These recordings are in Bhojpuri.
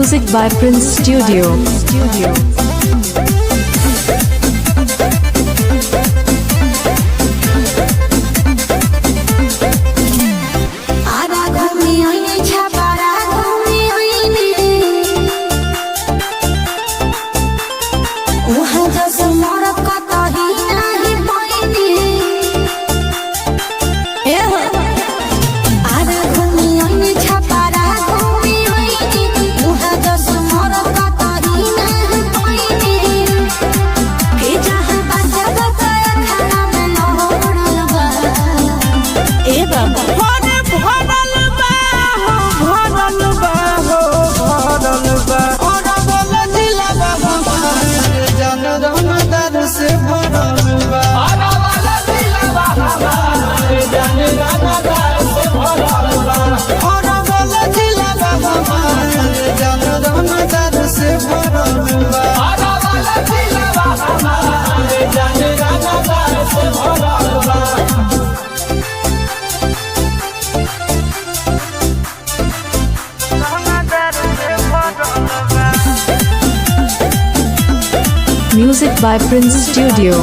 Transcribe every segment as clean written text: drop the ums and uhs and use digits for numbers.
Music by Prince Studio. Music by Prince Studio.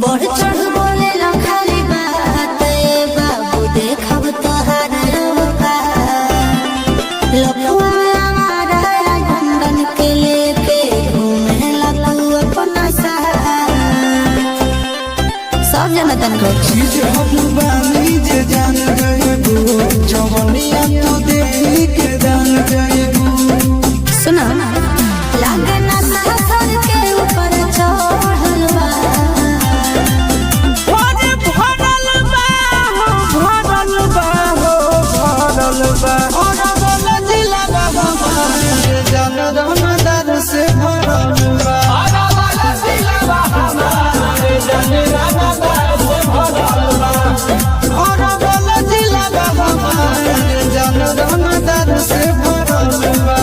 बढ़ चढ़ बोले ला खाली बात बाबू देखब तोहार लफुआ हमारा गुंडन के लेके घूमे ला तू अपना सब जनतन को चीज हम बानी जे जान गए जवनिया तू देख के जान गए सुना लगना सहसर के ऊपर चढ़ल बा भरल बा और बोल दिला बाबा जान रमदार से भरल बा और बोल दिला बाबा जान रमदार से भरल बा और बोल दिला बाबा जान रमदार से भरल बा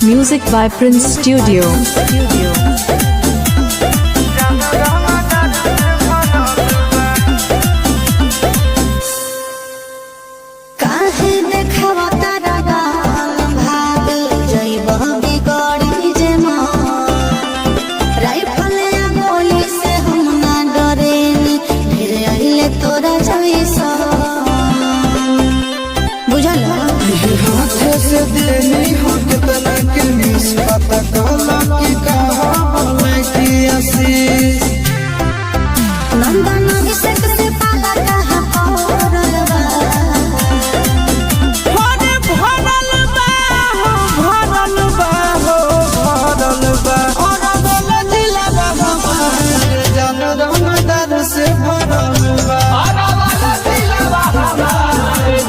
Music by Prince Studio. काहे देखवा तारा गान भाग जइबह बिगड़ी जे मन राइफल या गोली से हम ना डरेनी ढेर आइले तोरा जइसा बुझल हाथ से देनी हो कितना के मिस पता कहला कि कहा बोले कि आशीष नंदन अभिषेक से पाला कहा पौरल बा भरल बा और बोल दिला बाबा जान रमदार से भरल बा और बोल दिला बाबा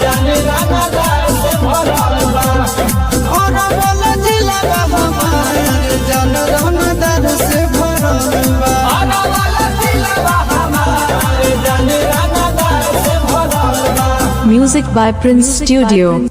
जान रमदार से भरल बा और बोल दिला बाबा जान रमदार से भरल बा और बोल दिला बाबा जान रमदार से भरल बा Music by Prince Studio.